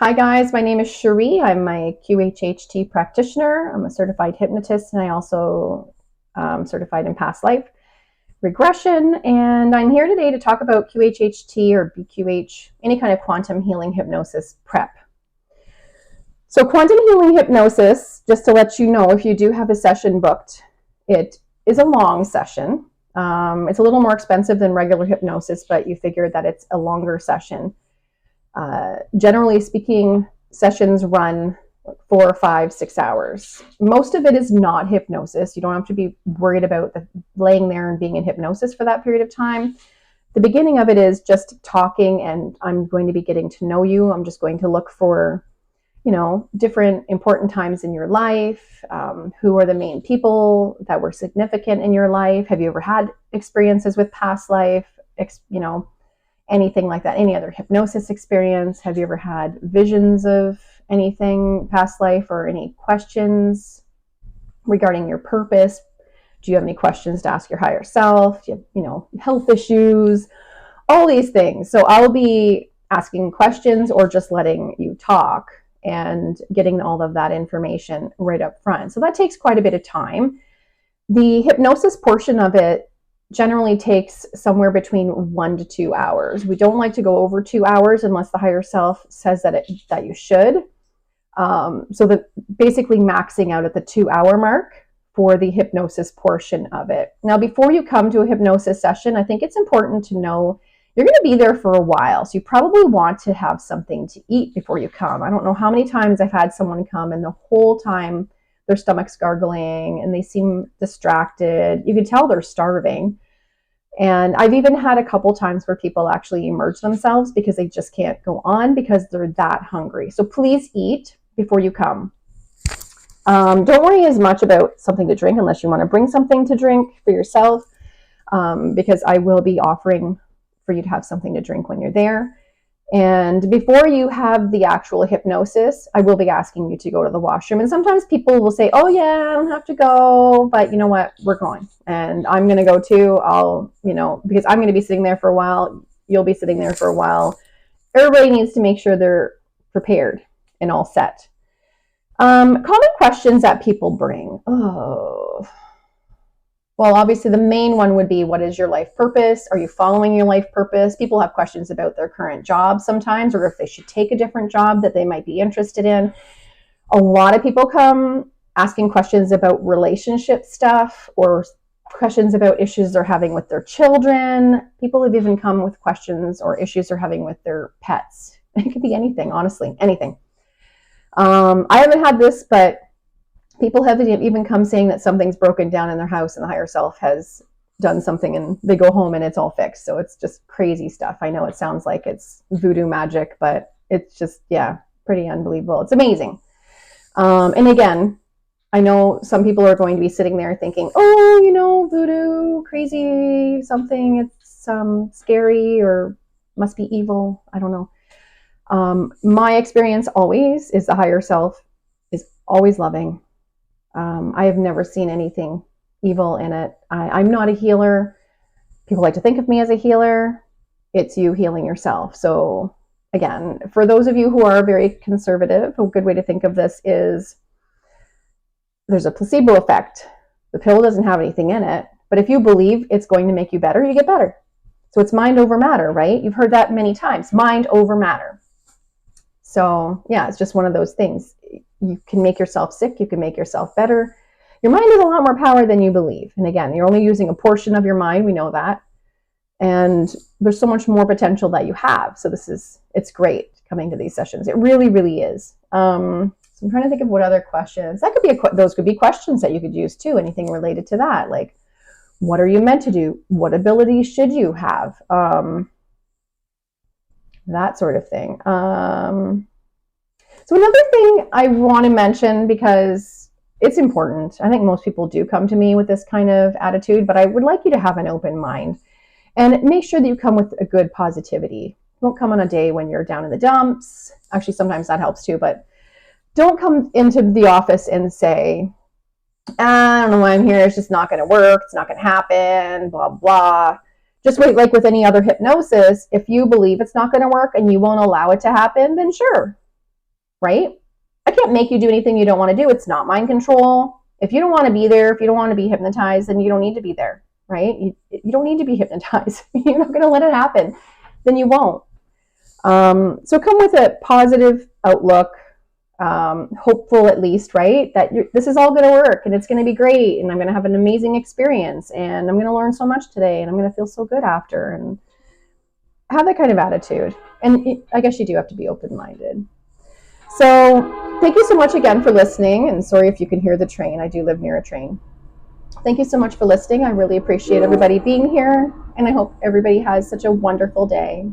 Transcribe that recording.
Hi guys, my name is Cherie. I'm a QHHT practitioner. I'm a certified hypnotist and I also certified in past life regression. And I'm here today to talk about QHHT or BQH, any kind of quantum healing hypnosis prep. So quantum healing hypnosis, just to let you know, if you do have a session booked, it is a long session. It's a little more expensive than regular hypnosis, but you figure that it's a longer session. Generally speaking, sessions run 4, 5, 6 hours. Most of it is not hypnosis. You don't have to be worried about laying there and being in hypnosis for that period of time. The beginning of it is just talking, and I'm going to be getting to know you. I'm just going to look for, different important times in your life. Who are the main people that were significant in your life? Have you ever had experiences with past life? Anything like that, any other hypnosis experience? Have you ever had visions of anything past life or any questions regarding your purpose? Do you have any questions to ask your higher self? Do you have, health issues? All these things. So I'll be asking questions or just letting you talk and getting all of that information right up front. So that takes quite a bit of time. The hypnosis portion of it generally takes somewhere between 1 to 2 hours. We don't like to go over 2 hours unless the higher self says that you should. So that basically maxing out at the 2-hour mark for the hypnosis portion of it. Now, before you come to a hypnosis session, I think it's important to know you're going to be there for a while. So you probably want to have something to eat before you come. I don't know how many times I've had someone come and the whole time their stomach's gargling and they seem distracted. You can tell they're starving. And I've even had a couple times where people actually emerge themselves because they just can't go on because they're that hungry. So please eat before you come. Don't worry as much about something to drink unless you want to bring something to drink for yourself, because I will be offering for you to have something to drink when you're there. And before you have the actual hypnosis, I will be asking you to go to the washroom. And sometimes people will say, oh yeah, I don't have to go, but you know what, we're going. And I'm going to go too. Because I'm going to be sitting there for a while. You'll be sitting there for a while. Everybody needs to make sure they're prepared and all set. Common questions that people bring. Well, obviously the main one would be, what is your life purpose? Are you following your life purpose? People have questions about their current job sometimes, or if they should take a different job that they might be interested in. A lot of people come asking questions about relationship stuff or questions about issues they're having with their children. People have even come with questions or issues they're having with their pets. It could be anything, honestly, anything. I haven't had this, but people have even come saying that something's broken down in their house and the higher self has done something and they go home and it's all fixed. So it's just crazy stuff. I know it sounds like it's voodoo magic, but it's just, pretty unbelievable. It's amazing. And again, I know some people are going to be sitting there thinking, oh, voodoo, crazy, something, it's scary or must be evil. I don't know. My experience always is the higher self is always loving. I have never seen anything evil in it. I'm not a healer. People like to think of me as a healer. It's you healing yourself. So again, for those of you who are very conservative, a good way to think of this is there's a placebo effect. The pill doesn't have anything in it, but if you believe it's going to make you better, you get better. So it's mind over matter, right? You've heard that many times, mind over matter. So it's just one of those things. You can make yourself sick. You can make yourself better. Your mind has a lot more power than you believe. And again, you're only using a portion of your mind. We know that. And there's so much more potential that you have. So it's great coming to these sessions. It really, really is. So I'm trying to think of what other questions. Those could be questions that you could use too. Anything related to that. Like, what are you meant to do? What abilities should you have? That sort of thing. So another thing I want to mention, because it's important, I think most people do come to me with this kind of attitude, but I would like you to have an open mind and make sure that you come with a good positivity. Don't come on a day when you're down in the dumps. Actually, sometimes that helps too, but don't come into the office and say, I don't know why I'm here. It's just not going to work. It's not going to happen, blah, blah. Just wait, like with any other hypnosis, if you believe it's not going to work and you won't allow it to happen, then sure, right? I can't make you do anything you don't want to do. It's not mind control. If you don't want to be there, if you don't want to be hypnotized, then you don't need to be there, right? You don't need to be hypnotized. You're not going to let it happen. Then you won't. So come with a positive outlook, hopeful at least, right? That this is all going to work and it's going to be great and I'm going to have an amazing experience and I'm going to learn so much today and I'm going to feel so good after, and have that kind of attitude. And I guess you do have to be open-minded. So thank you so much again for listening, and sorry if you can hear the train. I do live near a train. Thank you so much for listening. I really appreciate everybody being here, and I hope everybody has such a wonderful day.